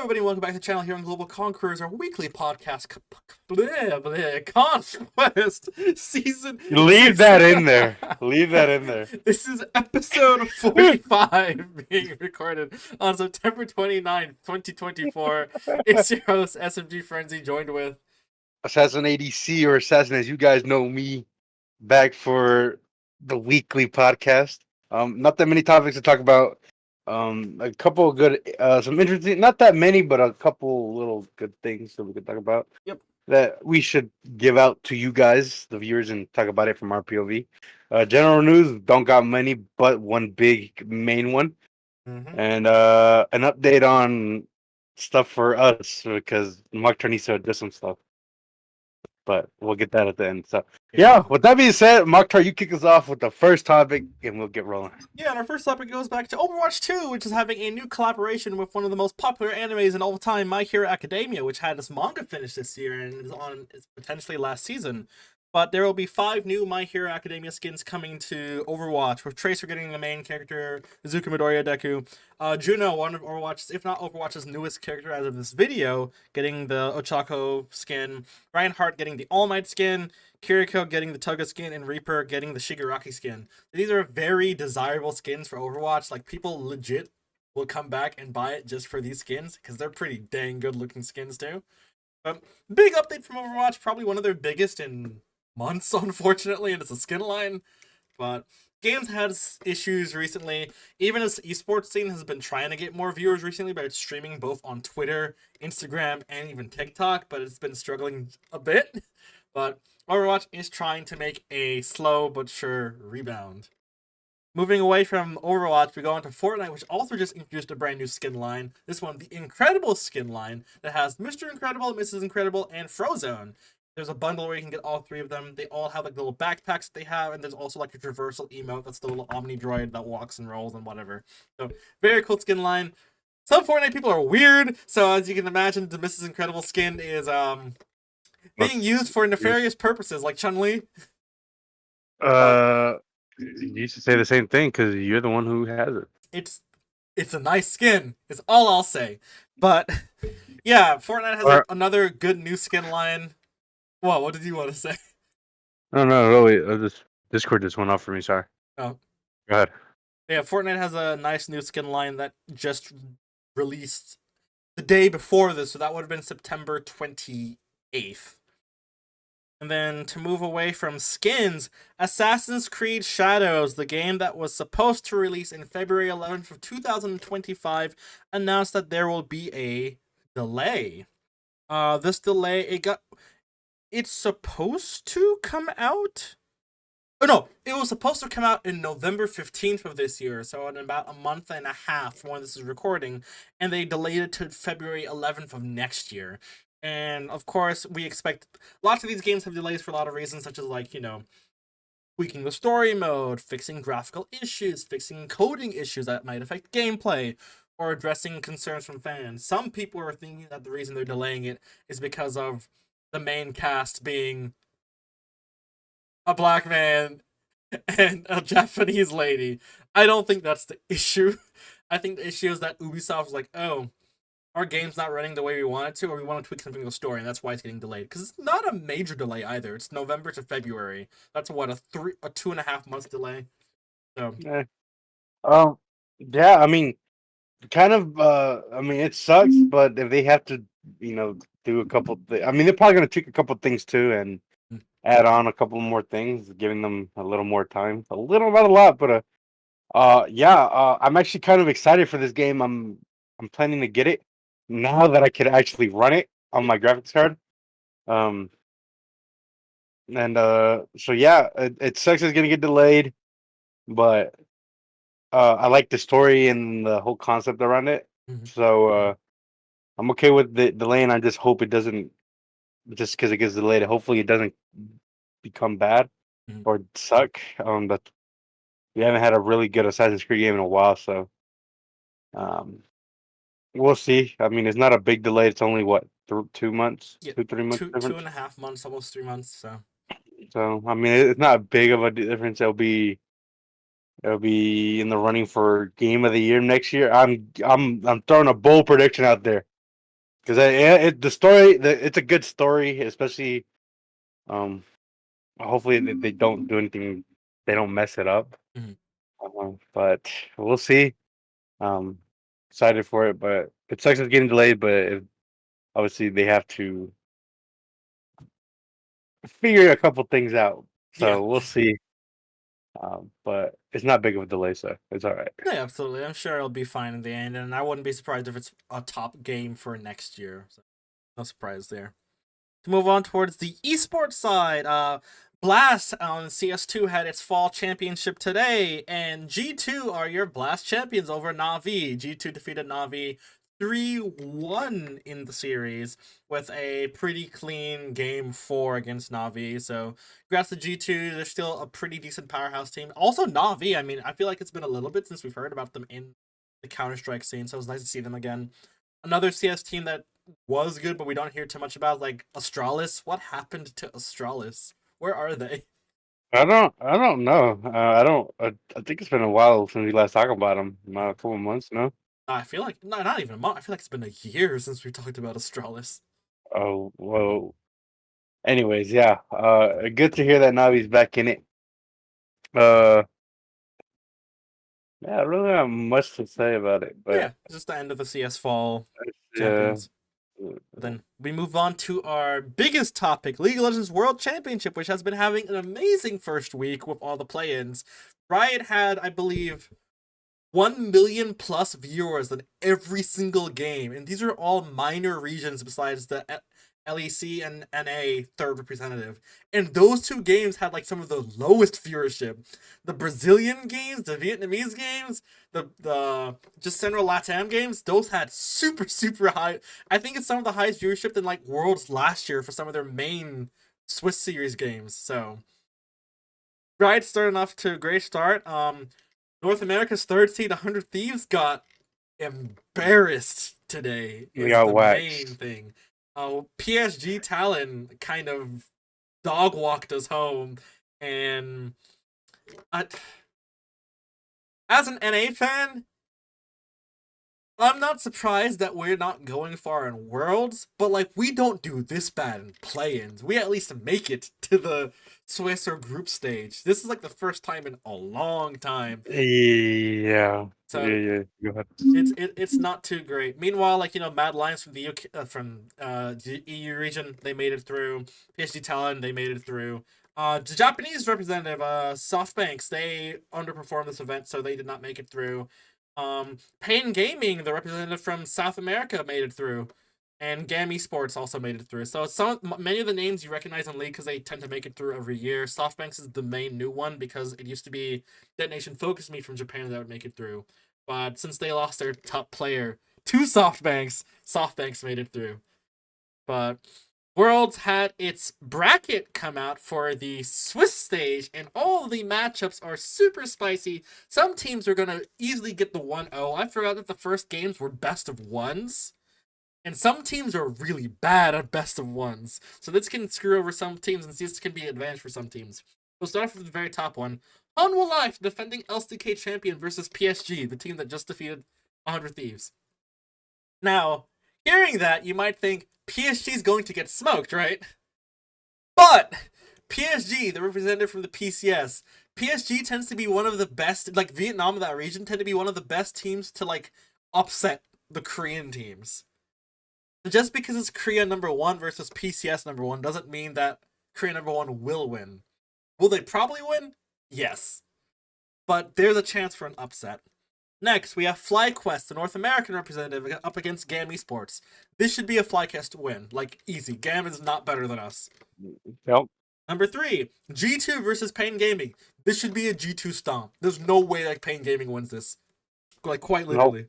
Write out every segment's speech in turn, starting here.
everybody, and welcome back to the channel here on Global Conquerors, our weekly podcast, Conquest season. Leave that in there. Leave that in there. This is episode 45 being recorded on September 29th, 2024. It's your host, SMGFrenzy, joined with AssassinADC or Assassin, as you guys know me, back for the weekly podcast. Not that many topics to talk about. A couple of good, some interesting, not that many, but a couple little good things that we could talk about. Yep. That we should give out to you guys, the viewers, and talk about it from our POV. General news, don't got many, but one big main one. And an update on stuff for us, because Mark Tarnisa did some stuff. But we'll get that at the end. So, yeah, with that being said, Mark Tar, you kick us off with the first topic, and we'll get rolling. Yeah, and our first topic goes back to Overwatch 2, which is having a new collaboration with one of the most popular animes in all time, My Hero Academia, which had its manga finished this year and is on its potentially last season. But there will be 5 new My Hero Academia skins coming to Overwatch, with Tracer getting the main character, Izuku Midoriya Deku, Juno, one of Overwatch's, if not Overwatch's newest character as of this video, getting the Ochako skin, Reinhardt getting the All Might skin, Kiriko getting the Toga skin, and Reaper getting the Shigaraki skin. These are very desirable skins for Overwatch. Like, people legit will come back and buy it just for these skins, because they're pretty dang good looking skins too. Big update from Overwatch, probably one of their biggest in months, unfortunately, and it's a skin line. But games had issues recently. Even as esports scene has been trying to get more viewers recently by streaming both on Twitter, Instagram, and even TikTok, but it's been struggling a bit. But Overwatch is trying to make a slow but sure rebound. Moving away from Overwatch, we go on to Fortnite, which also just introduced a brand new skin line. This one, the Incredible skin line, that has Mr. Incredible, Mrs. Incredible, and Frozone. There's a bundle where you can get all 3 of them. They all have like little backpacks that they have, and there's also like a traversal emote that's the little Omni droid that walks and rolls and whatever. So, very cool skin line. Some Fortnite people are weird, so as you can imagine, the Mrs. Incredible skin is being used for nefarious purposes, like Chun-Li. You should say the same thing, because you're the one who has it. It's a nice skin, is all I'll say. But, yeah, Fortnite has another good new skin line. What did you want to say? No, wait. Discord just went off for me, sorry. Oh. Go ahead. Yeah, Fortnite has a nice new skin line that just released the day before this, so that would have been September 28th. And then to move away from skins, Assassin's Creed Shadows, the game that was supposed to release in February 11th of 2025, announced that there will be a delay. This delay, it's supposed to come out? Oh no, it was supposed to come out in November 15th of this year, so in about a month and a half from when this is recording, and they delayed it to February 11th of next year. And of course, we expect lots of these games have delays for a lot of reasons, such as like, tweaking the story mode, fixing graphical issues, fixing coding issues that might affect gameplay, or addressing concerns from fans. Some people are thinking that the reason they're delaying it is because of the main cast being a black man and a Japanese lady. I don't think that's the issue. I think the issue is that Ubisoft was like, oh, our game's not running the way we want it to, or we want to tweak something in the story, and that's why it's getting delayed. Because it's not a major delay either. It's November to February. That's what, a 2.5 month delay. So yeah, I mean, kind of. I mean, it sucks, but if they have to, do a couple, I mean, they're probably gonna tweak a couple things too, and add on a couple more things, giving them a little more time. A little, not a lot, but I'm actually kind of excited for this game. I'm planning to get it now that I can actually run it on my graphics card. So yeah, it sucks it's gonna get delayed, but I like the story and the whole concept around it. So I'm okay with the delay, and I just hope it doesn't, just because it gets delayed, hopefully it doesn't become bad or suck. But we haven't had a really good Assassin's Creed game in a while, so we'll see. I mean, it's not a big delay. It's only what, 2 months, yeah, 3 months. 2.5 months, almost 3 months. So I mean, it's not big of a difference. It'll be in the running for Game of the Year next year. I'm throwing a bold prediction out there. because the story, it's a good story, especially um. Hopefully they don't do anything, they don't mess it up. Mhm. But we'll see. Um, excited for it, but it sucks it's getting delayed. But obviously they have to figure a couple things out, Yeah. so we'll see. But it's not big of a delay, so it's all right. Yeah, absolutely. I'm sure it'll be fine in the end, and I wouldn't be surprised if it's a top game for next year. So no surprise there. To move on towards the esports side, Blast on CS2 had its fall championship today, and G2 are your Blast champions over Na'Vi. G2 defeated Na'Vi 3-1 in the series with a pretty clean game 4 against Na'Vi. So congrats to G2. They're still a pretty decent powerhouse team. Also Na'Vi, I mean, I feel like it's been a little bit since we've heard about them in the Counter-Strike scene, so it was nice to see them again. Another CS team that was good, but we don't hear too much about, like Astralis. What happened to Astralis? Where are they? I don't know. I think it's been a while since we last talked about them. A couple months, no? I feel like not even a month. I feel like it's been a year since we talked about Astralis. Oh well. Anyways, yeah. Good to hear that Navi's back in it. Uh, yeah, I really don't have much to say about it, Yeah, but just the end of the CS Fall yeah. champions. But then we move on to our biggest topic, League of Legends World Championship, which has been having an amazing first week with all the play-ins. Riot had, I believe, 1 million plus viewers in every single game, and these are all minor regions besides the LEC and NA third representative. And those two games had like some of the lowest viewership. The Brazilian games, the Vietnamese games, the just Central Latam games, those had super high. I think it's some of the highest viewership than like Worlds last year for some of their main Swiss series games. So Riot starting off to a great start. North America's third seed, 100 Thieves, got embarrassed today, We is got the main waxed. thing. PSG Talon kind of dog walked us home, and as an NA fan, I'm not surprised that we're not going far in Worlds, but like we don't do this bad in play-ins. We at least make it to the Swiss or group stage. This is like the first time in a long time. Yeah. So Yeah. Go ahead. it's not too great. Meanwhile, like Mad Lions from the UK, the EU region, they made it through. PSG Talon, they made it through. The Japanese representative, SoftBanks, they underperformed this event, so they did not make it through. Pain Gaming, the representative from South America, made it through, and GAM Esports also made it through. So many of the names you recognize in League because they tend to make it through every year. SoftBanks is the main new one because it used to be Detonation Focus Me from Japan that would make it through. But since they lost their top player to SoftBanks made it through. But Worlds had its bracket come out for the Swiss stage, and all the matchups are super spicy. Some teams are going to easily get the 1-0. I forgot that the first games were best of ones. And some teams are really bad at best of ones. So this can screw over some teams, and this can be an advantage for some teams. We'll start off with the very top one. Hanwha Life, defending LCK champion versus PSG, the team that just defeated 100 Thieves. Now, hearing that, you might think PSG is going to get smoked, right? But PSG, the representative from the PCS, PSG tends to be one of the best, like Vietnam and that region tend to be one of the best teams to like upset the Korean teams. Just because it's Korea number 1 versus PCS number 1 doesn't mean that Korea number 1 will win. Will they probably win? Yes. But there's a chance for an upset. Next, we have FlyQuest, the North American representative, up against GAM Esports. This should be a FlyQuest win. Like, easy. GAM is not better than us. Yep. Number 3, G2 versus Pain Gaming. This should be a G2 stomp. There's no way like Pain Gaming wins this. Like, quite Nope. literally.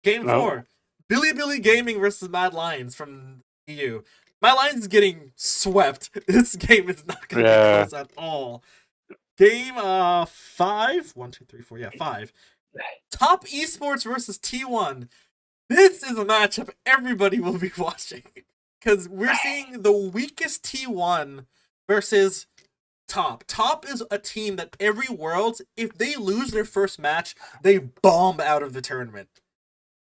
Game Nope. 4, Billy Gaming versus Mad Lions from EU. Mad Lions is getting swept. This game is not going to be close at all. Game 5, 1, 2, 3, 4, yeah, 5. Top Esports versus T1. This is a matchup everybody will be watching because we're seeing the weakest T1 versus Top. Top is a team that every World, if they lose their first match, they bomb out of the tournament.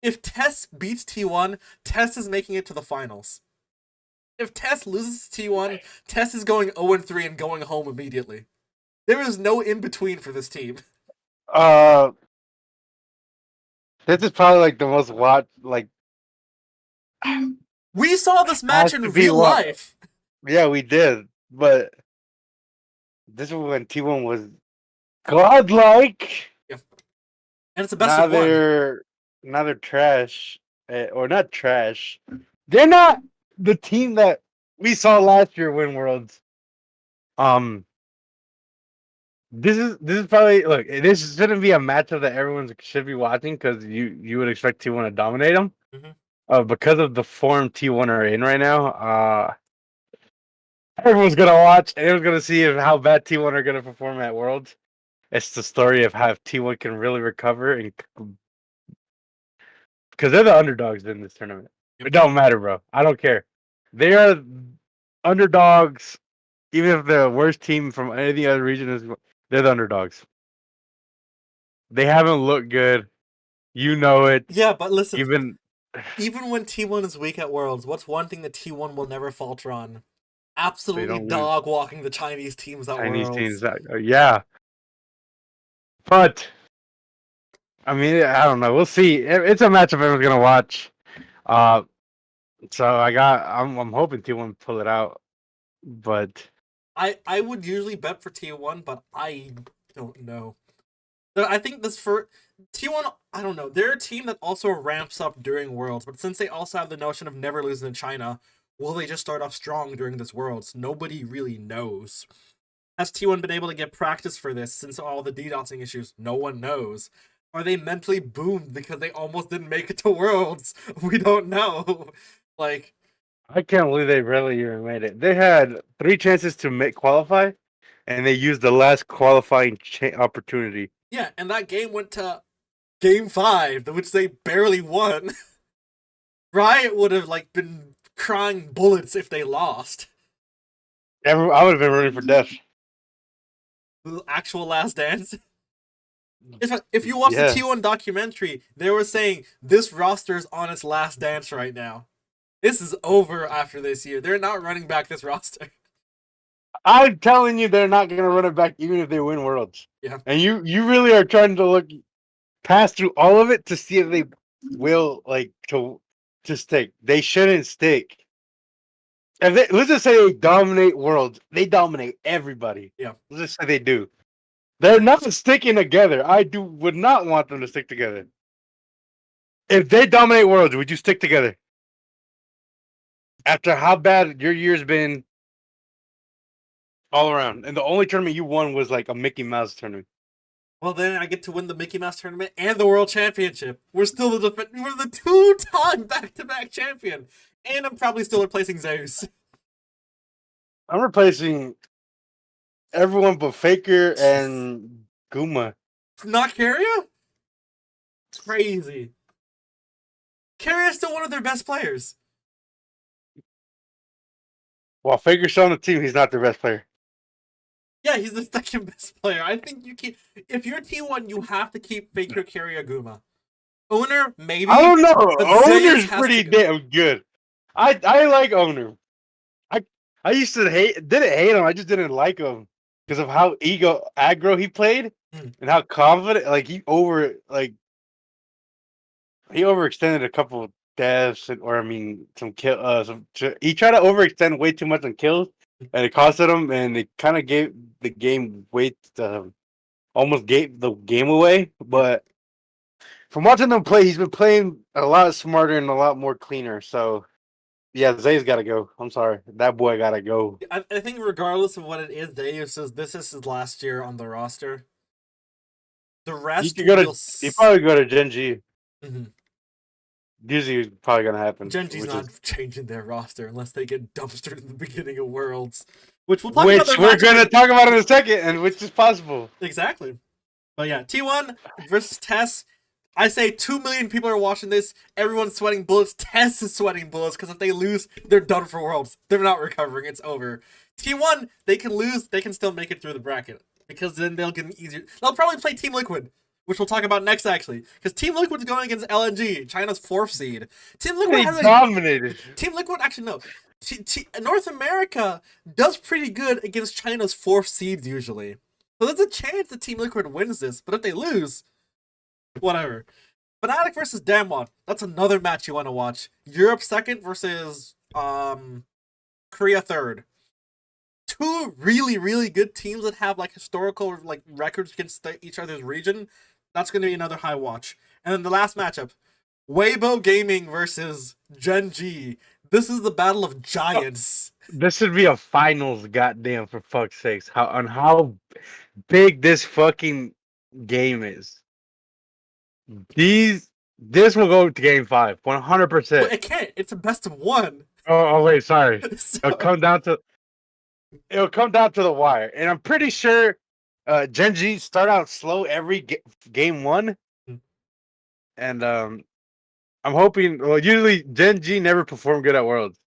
If Tess beats T1, Tess is making it to the finals. If Tess loses T1, Tess is going 0-3 and going home immediately. There is no in between for this team. Uh, this is probably like the most watched. Like, We saw this match has in to be real what? life. Yeah, we did, but this is when T1 was godlike. Yeah. And it's a best of one. Now they're trash, or not trash. They're not the team that we saw last year win Worlds. This is probably look. This shouldn't be a matchup that everyone should be watching because you would expect T1 to dominate them. Because of the form T1 are in right now. Everyone's gonna watch. Everyone's gonna see how bad T1 are gonna perform at Worlds. It's the story of how T1 can really recover and because they're the underdogs in this tournament. It don't matter, bro. I don't care. They are underdogs. Even if the worst team from any other region is, they're the underdogs. They haven't looked good. You know it. Yeah, but listen, Even when T1 is weak at Worlds, what's one thing that T1 will never falter on? they Absolutely don't win. dog walking the Chinese teams at Chinese Worlds. teams, yeah. But I mean, I don't know. We'll see. It's a matchup everyone's gonna watch. So I'm hoping T1 pull it out, but I would usually bet for T1, but I don't know. I think this for T1, I don't know. They're a team that also ramps up during Worlds, but since they also have the notion of never losing to China, will they just start off strong during this Worlds? Nobody really knows. Has T1 been able to get practice for this since all the DDoSing issues? No one knows. Are they mentally boomed because they almost didn't make it to Worlds? We don't know. Like, I can't believe they really even made it. They had 3 chances to qualify, and they used the last qualifying opportunity. yeah, and that game went to Game 5, which they barely won. Riot would have like been crying bullets if they lost. I would have been rooting for death. The actual Last Dance. If you watch the T1 documentary, they were saying this roster's on its last dance right now. This is over after this year. They're not running back this roster. I'm telling you, they're not going to run it back even if they win Worlds. Yeah. And you really are trying to look past through all of it to see if they will to stick. They shouldn't stick. If let's just say they dominate Worlds. They dominate everybody. Yeah. Let's just say they do. They're not sticking together. Would not want them to stick together. If they dominate Worlds, would you stick together? After how bad your year's been all around. And the only tournament you won was like a Mickey Mouse tournament. Well, then I get to win the Mickey Mouse tournament and the World Championship. We're still we're the 2-time back-to-back champion. And I'm probably still replacing Zeus. I'm replacing everyone but Faker and Guma. Not Carrier? It's crazy. Carrier's still one of their best players. While Faker's on the team, he's not their best player. Yeah, he's the second best player. I think you keep if you're T1, you have to keep Faker, Carrier, Guma. Owner, maybe. I don't know. Owner's pretty damn good. I like Owner. I used to didn't hate him. I just didn't like him because of how aggro he played and how confident. Like he overextended a couple deaths some kill. He tried to overextend way too much on kills, and it costed him. And it kind of gave the game almost gave the game away. But from watching him play, he's been playing a lot smarter and a lot more cleaner. So. Yeah, Zay's got to go. I'm sorry. That boy got to go. I think regardless of what it is, Dave says this is his last year on the roster. The rest He probably go to Gen G. Mm-hmm. Usually it's probably going to happen. Gen G's not changing their roster unless they get dumpstered in the beginning of Worlds. Which we're going to talk about in a second, and which is possible. Exactly. But yeah, T1 versus Tess. I say 2 million people are watching this. Everyone's sweating bullets. Tess is sweating bullets because if they lose, they're done for Worlds. They're not recovering. It's over. T1, they can lose. They can still make it through the bracket because then they'll get an easier. They'll probably play Team Liquid, which we'll talk about next, actually, because Team Liquid's going against LNG, China's 4th seed. Team Liquid They has a dominated. Team Liquid actually no. North America does pretty good against China's 4th seeds usually, so there's a chance that Team Liquid wins this. But if they lose, whatever. Fnatic versus Damwon. That's another match you want to watch. Europe 2nd versus Korea 3rd. Two really, really good teams that have like historical like records against each other's region. That's going to be another high watch. And then the last matchup, Weibo Gaming versus Gen G. This is the battle of giants. This should be a finals, goddamn, for fuck's sakes. How big this fucking game is. This will go to game 5, 100%. But it can't. It's a best of 1. Oh wait, sorry. So, It'll come down to the wire, and I'm pretty sure Gen G start out slow every game 1, and I'm hoping. Well, usually Gen G never perform good at Worlds,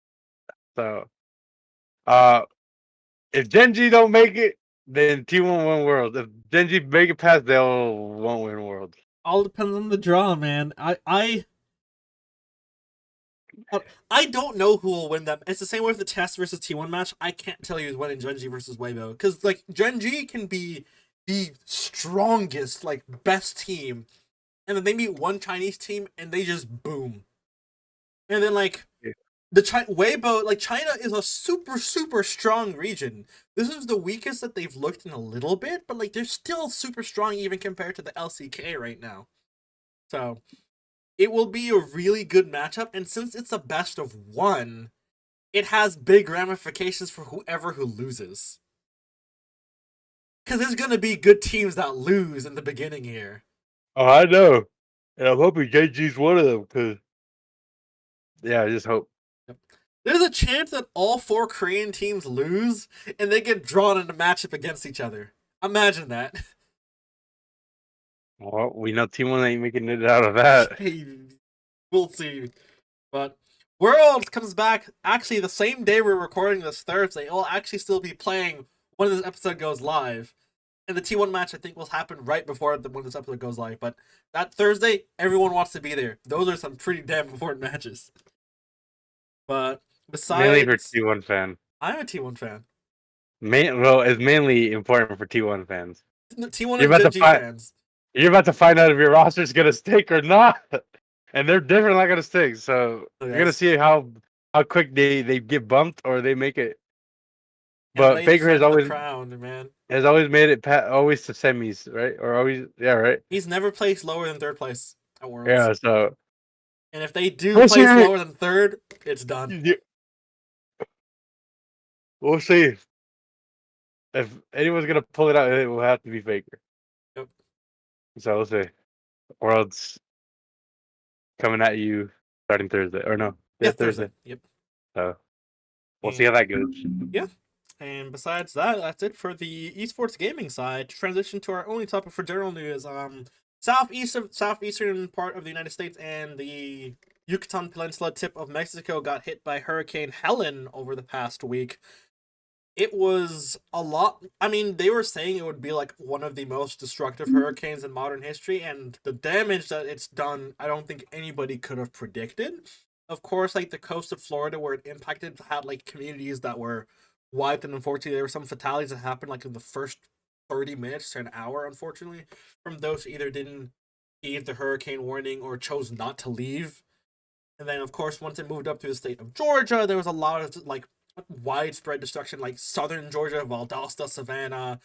so if Gen G don't make it, then T1 win Worlds. If Gen G make it past, won't win Worlds. all depends on the draw, man. I don't know who will win them. It's the same way with the Test versus T1 match. I can't tell you who's winning Gen G versus Weibo. Because, like, Gen G can be the strongest, like, best team. And then they meet one Chinese team and they just boom. And then, like, Weibo, like, China is a super, super strong region. This is the weakest that they've looked in a little bit. But, like, they're still super strong even compared to the LCK right now. So it will be a really good matchup, and since it's a best of 1, it has big ramifications for whoever who loses. Because there's going to be good teams that lose in the beginning here. Oh, I know. And I'm hoping JG's one of them, because, yeah, I just hope. There's a chance that all 4 Korean teams lose, and they get drawn in a matchup against each other. Imagine that. Well, we know T1 ain't making it out of that. We'll see. But Worlds comes back actually the same day we're recording this Thursday. It will actually still be playing when this episode goes live. And the T1 match, I think, will happen right before when this episode goes live. But that Thursday, everyone wants to be there. Those are some pretty damn important matches. But besides... Mainly for T1 fan. I'm a T1 fan. Well, it's mainly important for T1 fans. T1 and Gen G fans. You're about to find out if your roster's going to stick or not. And they're definitely not going to stick. So you're going to see how quick they get bumped or they make it. But Faker has always made it always to semis, right? Or always, yeah, right? He's never placed lower than 3rd place at Worlds. Yeah, so. And if they do place lower than 3rd, it's done. We'll see. If anyone's going to pull it out, it will have to be Faker. Yep. So we'll see. Worlds coming at you starting Thursday. Or no. Yeah, Thursday. Yep. So we'll see how that goes. Yeah. And besides that, that's it for the esports gaming side. To transition to our only topic for general news, southeastern part of the United States and the Yucatan Peninsula tip of Mexico got hit by Hurricane Helene over the past week. It was a lot. I mean, they were saying it would be like one of the most destructive hurricanes in modern history, and the damage that it's done, I don't think anybody could have predicted. Of course, like the coast of Florida where it impacted had like communities that were wiped, and unfortunately there were some fatalities that happened like in the first 30 minutes to an hour, unfortunately, from those who either didn't heed the hurricane warning or chose not to leave. And then of course once it moved up to the state of Georgia, there was a lot of like widespread destruction, like southern Georgia, Valdosta, Savannah,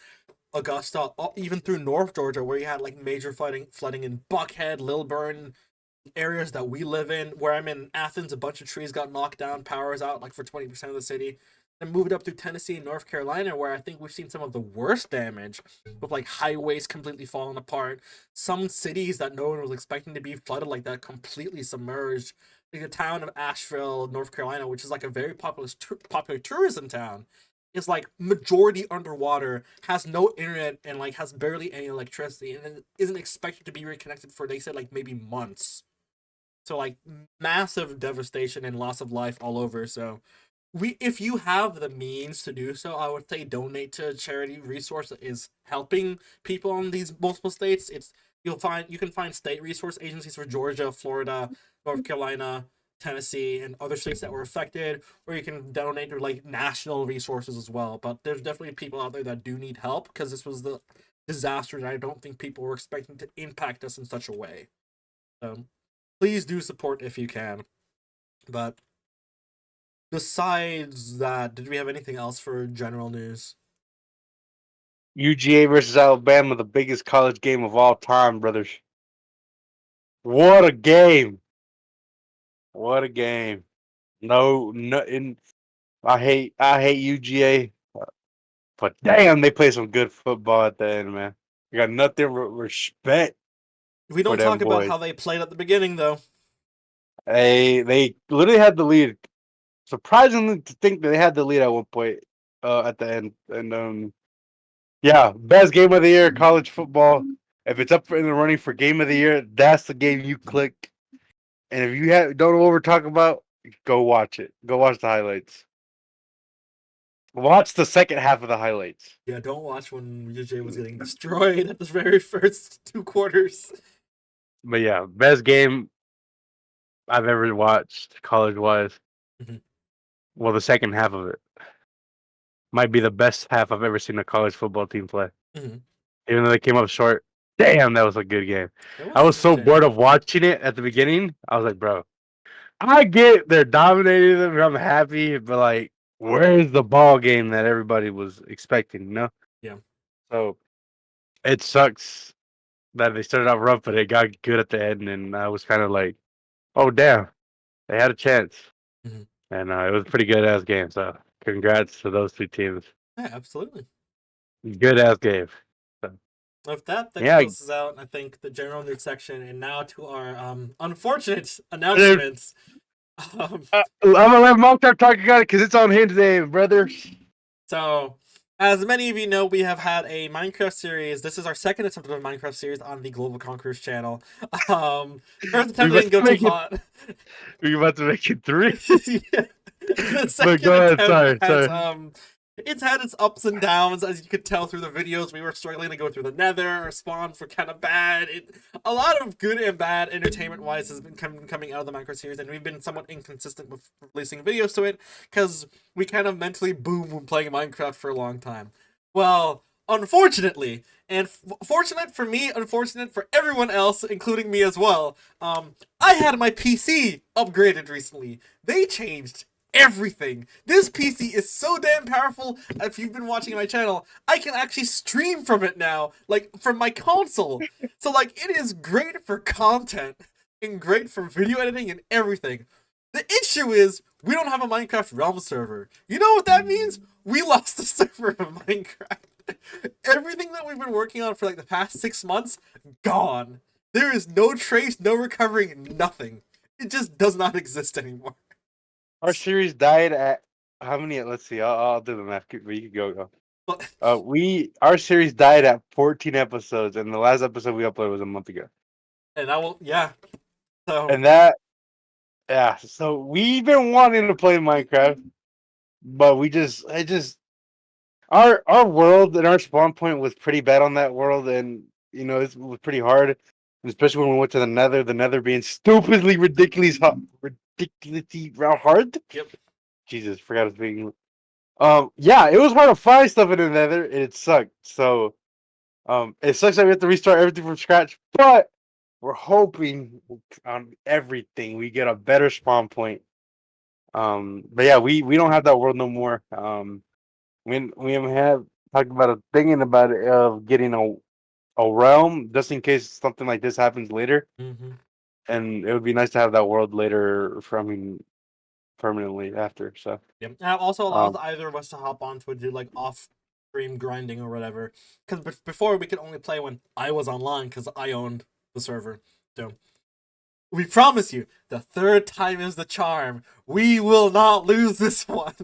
Augusta, even through North Georgia, where you had like major flooding in Buckhead, Lilburn, areas that we live in. Where I'm in Athens, a bunch of trees got knocked down, power is out like for 20% of the city. And moved up through Tennessee and North Carolina, where I think we've seen some of the worst damage, with like highways completely falling apart, some cities that no one was expecting to be flooded like that completely submerged. Like the town of Asheville, North Carolina, which is like a very popular tourism town, is like majority underwater, has no internet, and like has barely any electricity, and isn't expected to be reconnected for, they said, like maybe months. So like massive devastation and loss of life all over. So if you have the means to do so, I would say donate to a charity resource that is helping people in these multiple states. You can find state resource agencies for Georgia, Florida, North Carolina, Tennessee, and other states that were affected, or you can donate to like national resources as well. But there's definitely people out there that do need help because this was the disaster that I don't think people were expecting to impact us in such a way. So please do support if you can. But besides that, did we have anything else for general news? UGA versus Alabama, the biggest college game of all time, brothers. What a game! What a game! No, no, I hate UGA, but damn, they play some good football at the end, man. You got nothing respect We for don't them talk about boys. how they played at the beginning, though. They literally had the lead. Surprisingly, to think that they had the lead at one point at the end, and yeah, best game of the year, college football. If it's up in the running for game of the year, that's the game you click. And if you don't know what we're talking about, go watch it. Go watch the highlights. Watch the second half of the highlights. Yeah, don't watch when UJ was getting destroyed at the very first 2 quarters. But yeah, best game I've ever watched college wise. Mhm. Well, the second half of it might be the best half I've ever seen a college football team play. Mhm. Even though they came up short. Damn, that was a good game. It I was was so bored entertaining. of watching it at the beginning. I was like, bro, I get they're dominating them. I'm happy, but like, where's the ball game that everybody was expecting? You know. Yeah. So it sucks that they started out rough, but it got good at the end, and I was kind of like, oh damn, they had a chance, Mhm. and it was a pretty good ass game. So congrats to those two teams. Yeah, absolutely. Good ass game. So, With that, that yeah. closes out, I think, the general news section, and now to our unfortunate announcements. Um, I'm gonna let Mokhtar talk about it because it's on him today, brother. So, as many of you know, we have had a Minecraft series. This is our second attempt at a Minecraft series on the Global Conquerors channel. First We attempt about didn't go to too make it. hot. We about to make it 3. Yeah. The But second go ahead. attempt Sorry, has sorry. it's had its ups and downs, as you could tell through the videos. We were struggling to go through the Nether. Our spawn for kind of bad. A lot of good and bad entertainment wise has been coming out of the Minecraft series, and we've been somewhat inconsistent with releasing videos to it because we kind of mentally boom when playing Minecraft for a long time. Well, unfortunately, and fortunate for me, unfortunate for everyone else, including me as well, I had my PC upgraded recently. They changed everything. This PC is so damn powerful. If you've been watching my channel, I can actually stream from it now, like from my console. So like it is great for content and great for video editing and everything. The issue is we don't have a Minecraft Realm server. You know what that means? We lost the server of Minecraft. Everything that we've been working on for like the past 6 months, gone. There is no trace, no recovering, nothing. It just does not exist anymore. Our series died at how many? Let's see. I'll do the math. You can go. But Our series died at 14 episodes, and the last episode we uploaded was a month ago. and I will, yeah. So And that, yeah. So we've been wanting to play Minecraft, but our world and our spawn point was pretty bad on that world, and it was pretty hard, especially when we went to the Nether. The Nether being stupidly ridiculously hard. yep. Jesus, forgot it's being. Yeah, it was hard to find stuff in the Nether, and it sucked. So, it sucks that we have to restart everything from scratch, but we're hoping on everything we get a better spawn point. But yeah, we don't have that world no more. We have talked about thinking about it of getting a realm just in case something like this happens later, Mm-hmm. and it would be nice to have that world later from permanently after. So, Yep. And it also allows um, either of us to hop on to do like off stream grinding or whatever. Because before we could only play when I was online because I owned the server. So we promise you, the third time is the charm. We will not lose this one.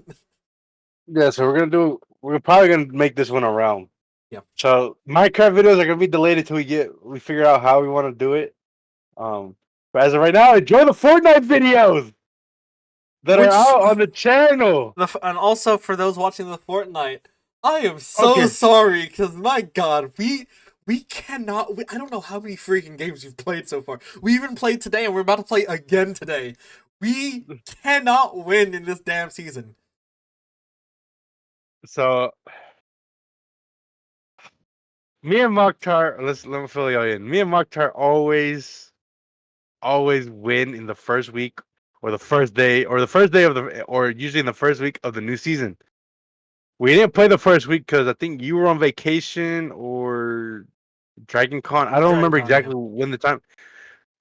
yeah, so we're probably gonna make this one a realm. Yeah. So Minecraft videos are gonna be delayed until we figure out how we want to do it. But as of right now, enjoy the Fortnite videos. that are Which, out on the channel. and also for those watching the Fortnite, I am so Okay, sorry because my God, we cannot. I don't know how many freaking games we've played so far. We even played today, and we're about to play again today. We cannot win in this damn season. so me and Mokhtar, let me fill you in. Me and Mokhtar always win in the first week or the first day of the or usually in the first week of the new season. We didn't play the first week because I think you were on vacation or Dragon Con. I don't Dragon remember Con, yeah. exactly when the time,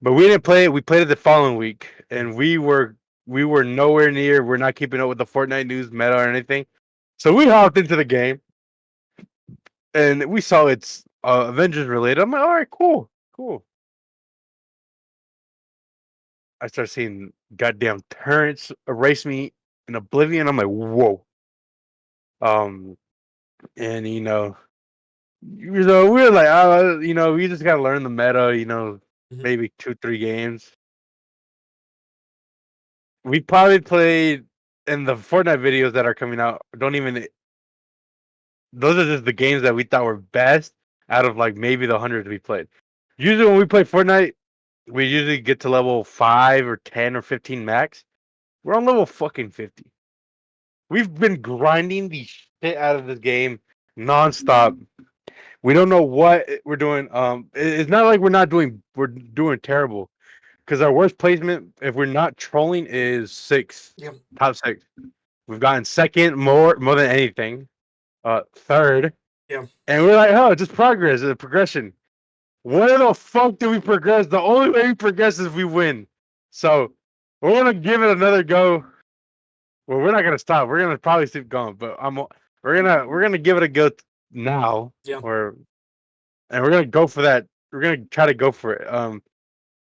but we didn't play it. We played it the following week, Mm. and we were nowhere near. We're not keeping up with the Fortnite news, meta, or anything. So we hopped into the game, and we saw it's Avengers related. I'm like, all right, cool, cool. I start seeing goddamn turrets erase me in Oblivion. I'm like, whoa. Um, and so we were like, we just gotta learn the meta. Mhm. Maybe 2-3 games. We probably played in the Fortnite videos that are coming out. Don't even. Those are just the games that we thought were best out of like maybe the hundreds we played. Usually when we play Fortnite, we usually get to level 5 or 10 or 15 max. We're on level fucking 50. We've been grinding the shit out of this game nonstop. We don't know what we're doing. It's not like we're doing terrible because our worst placement, if we're not trolling, is 6, Yep. top 6. We've gotten second more than anything, third, Yeah. and we're like, oh, just progress, progression. Where the fuck do we progress? The only way we progress is if we win. So we're gonna give it another go. Well, we're not gonna stop. We're gonna probably keep going, but we're gonna give it a go now, Yeah. and we're gonna go for that. We're gonna try to go for it.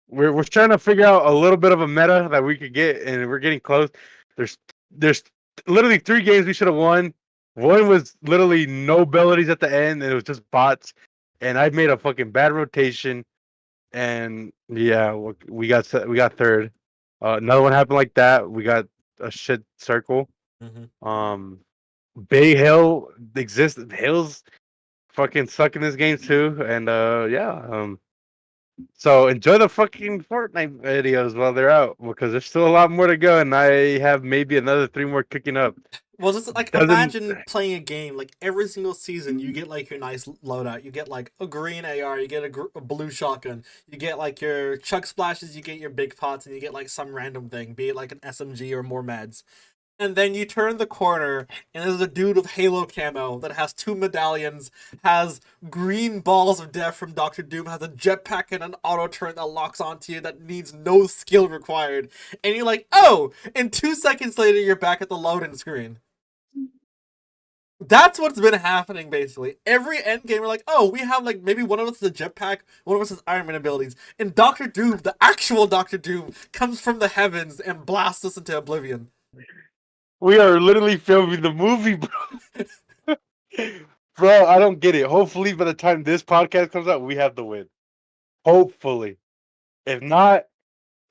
We're trying to figure out a little bit of a meta that we could get, and we're getting close. There's literally 3 games we should have won. One was literally no abilities at the end, and it was just bots. And I made a fucking bad rotation, and yeah, we got third. Another one happened like that. We got a shit circle. Hmm. Um, Bay Hill exists. Hills fucking suck in this game too, and yeah. So enjoy the fucking Fortnite videos while they're out because there's still a lot more to go, and I have maybe another 3 more cooking up. Well, just like Doesn't imagine playing a game like every single season. You get like your nice loadout. You get like a green AR. You get a blue shotgun. You get like your chuck splashes. You get your big pots, and you get like some random thing, be it like an SMG or more meds. And then you turn the corner, and there's a dude with Halo camo that has 2 medallions, has green balls of death from Doctor Doom, has a jetpack and an auto turret that locks onto you that needs no skill required. And you're like, oh! And 2 seconds later, you're back at the loading screen. That's what's been happening basically. Every end game, we're like, oh, we have like maybe one of us is a jetpack, one of us has Iron Man abilities, and Doctor Doom, the actual Doctor Doom, comes from the heavens and blasts us into oblivion. we are literally filming the movie, bro. Bro, I don't get it. Hopefully, by the time this podcast comes out, we have the win. Hopefully, if not,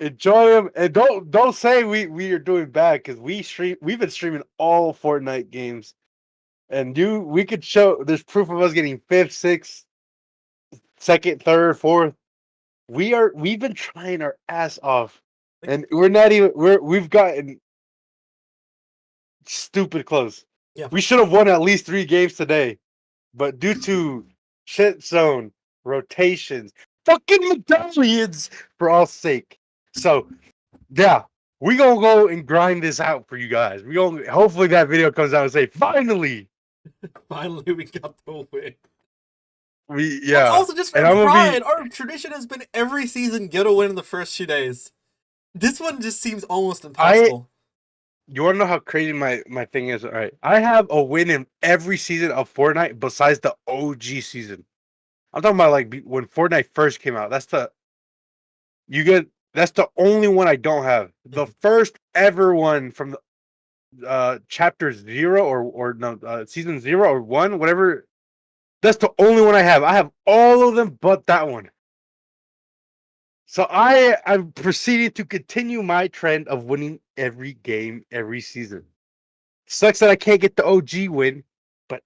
enjoy them and don't say we are doing bad because we've been streaming all Fortnite games, and we could show there's proof of us getting 5th, 6th, 2nd, 3rd, 4th. We've been trying our ass off, and we've gotten stupid close. Yeah. We should have won at least 3 games today, but due to shit zone rotations, fucking medallions for all sake. So yeah, we gonna go and grind this out for you guys. We gonna hopefully that video comes out and say finally Finally, we got the win. we But yeah, also, just and for I'm gonna be pride, our tradition has been every season get a win in the first 2 days. This one just seems almost I. impossible. You want to know how crazy my thing is? All right, I have a win in every season of Fortnite besides the OG season. I'm talking about like when Fortnite first came out. You get that's the only one I don't have. The first ever one from the chapter 0 or no season 0 or 1, whatever. That's the only one I have. I have all of them but that one. So I'm proceeding to continue my trend of winning every game, every season. Sucks that I can't get the OG win, but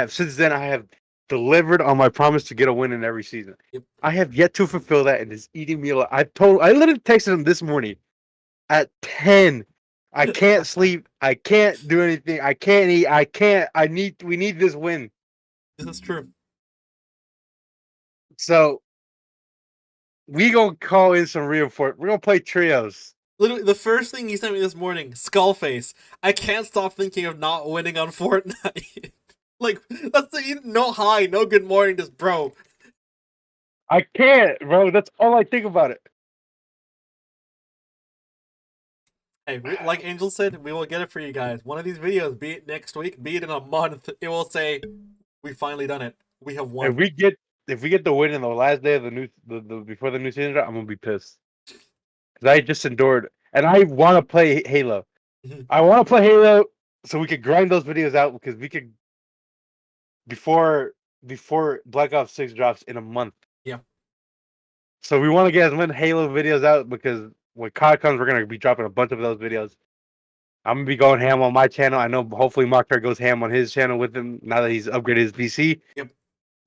since then I have delivered on my promise to get a win in every season. Yep. I have yet to fulfill that, and it's eating me alive. I literally texted him this morning at 10. I can't sleep. I can't do anything. I can't eat. We need this win. This is true. So we gonna call in some reinforcement. We're gonna play trios. Literally, the first thing he sent me this morning, Skullface. I can't stop thinking of not winning on Fortnite. Like, that's the no hi, no good morning, just bro. I can't, bro. That's all I think about it. Hey, like Angel said, we will get it for you guys. One of these videos, be it next week, be it in a month, it will say, "We finally done it. We have won." If we get the win in the last day of the before the new season, I'm gonna be pissed because I just endured, and I want to play Halo. I want to play Halo so we could grind those videos out because we could before Black Ops 6 drops in a month. Yeah. So we want to get as many Halo videos out because when COD comes, we're gonna be dropping a bunch of those videos. I'm gonna be going ham on my channel. I know hopefully Marker goes ham on his channel with him now that he's upgraded his PC. Yep.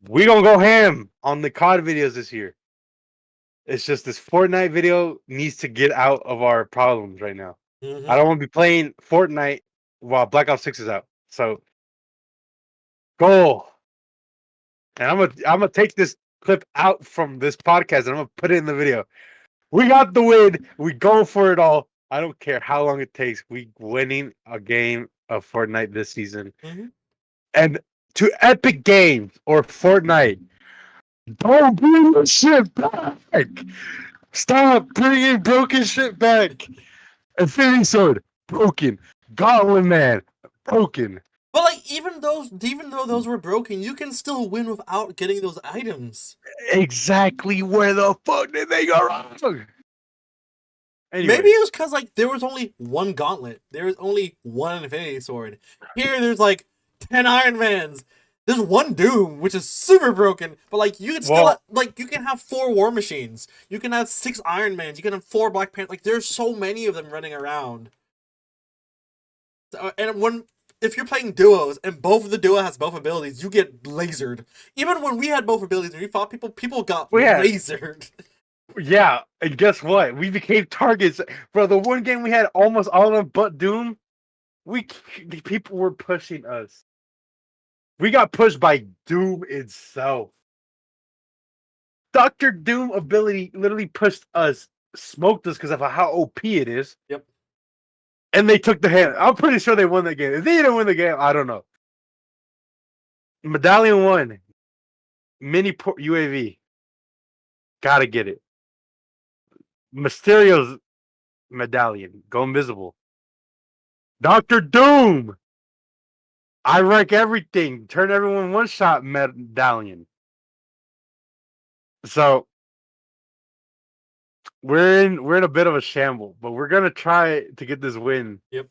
We gonna go ham on the COD videos this year. It's just this Fortnite video needs to get out of our problems right now. Mm-hmm. I don't want to be playing Fortnite while Black Ops 6 is out. So goal. And I'm gonna take this clip out from this podcast and I'm gonna put it in the video. We got the win. We go for it all. I don't care how long it takes. We winning a game of Fortnite this season. Mm-hmm. And to Epic Games or Fortnite, don't bring the shit back. Stop bringing broken shit back. Infinity Sword, broken. Goblin Man, broken. But like, even though those were broken, you can still win without getting those items. Exactly where the fuck did they go wrong? Anyway. Maybe it was because like there was only one gauntlet. There was only one Infinity Sword. Here, there's like 10 Iron Mans. There's one Doom, which is super broken, but like you can still you can have 4 War Machines. You can have 6 Iron Mans. You can have 4 Black Panthers. Like there's so many of them running around. So, and if you're playing duos and both of the duo has both abilities, you get lasered. Even when we had both abilities and we fought people got lasered. Yeah, and guess what? We became targets. Bro, the one game we had almost all of them but Doom, people were pushing us. We got pushed by Doom itself. Dr. Doom ability literally pushed us, smoked us because of how OP it is. Yep. And they took the hand. I'm pretty sure they won the game. If they didn't win the game, I don't know. Medallion 1. Mini UAV. Gotta get it. Mysterio's medallion. Go invisible. Dr. Doom. I wreck everything. Turn everyone one shot medallion. So we're in a bit of a shamble, but we're gonna try to get this win. Yep.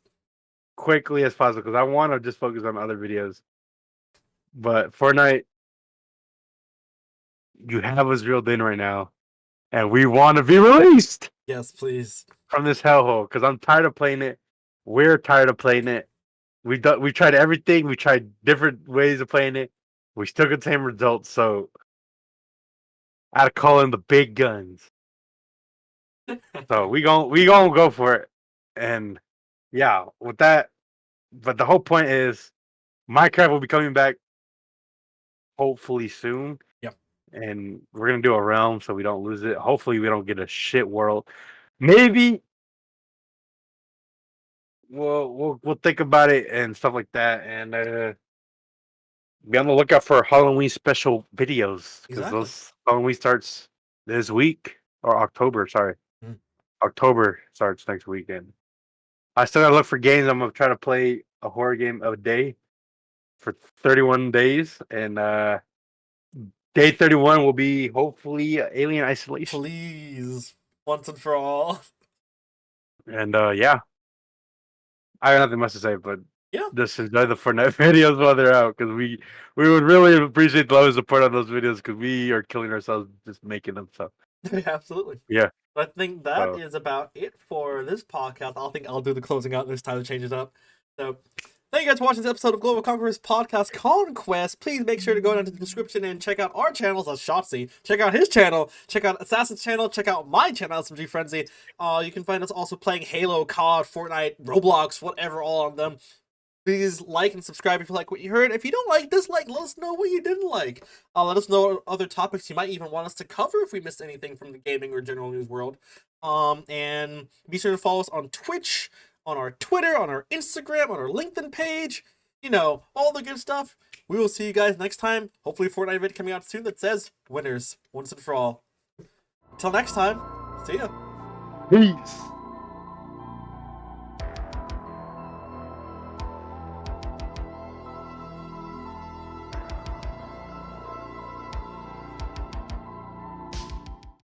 Quickly as possible because I want to just focus on other videos. But Fortnite, you have us reeled in right now, and we want to be released. Yes, please. From this hellhole because I'm tired of playing it. We're tired of playing it. We tried everything. We tried different ways of playing it. We still get the same results. So I had to call in the big guns. So we gonna go for it. And yeah, with that. But the whole point is, Minecraft will be coming back hopefully soon. Yep. And we're gonna do a realm so we don't lose it. Hopefully we don't get a shit world. Maybe we'll think about it and stuff like that, and be on the lookout for Halloween special videos because those Halloween starts this week or October. Sorry, October starts next weekend. I still gotta look for games. I'm gonna try to play a horror game a day for 31 days, and day 31 will be hopefully Alien Isolation. Please, once and for all. And yeah. I have nothing much to say, but yeah, just enjoy the Fortnite videos while they're out because we would really appreciate the love and support on those videos because we are killing ourselves just making them. So absolutely. Yeah. But I think that So is about it for this podcast. I think I'll do the closing out this time to change it up. So, thank you guys for watching this episode of Global Conquerors Podcast Conquest. Please make sure to go down to the description and check out our channels. That's Shotzi. Check out his channel. Check out Assassin's channel. Check out my channel, SMGFrenzy. You can find us also playing Halo, COD, Fortnite, Roblox, whatever, all on them. Please like and subscribe if you like what you heard. If you don't like, dislike, let us know what you didn't like. Let us know other topics you might even want us to cover if we missed anything from the gaming or general news world. And be sure to follow us on Twitch, on our Twitter, on our Instagram, on our LinkedIn page. You know, all the good stuff. We will see you guys next time. Hopefully, Fortnite vid coming out soon that says winners once and for all. Until next time, see ya. peace.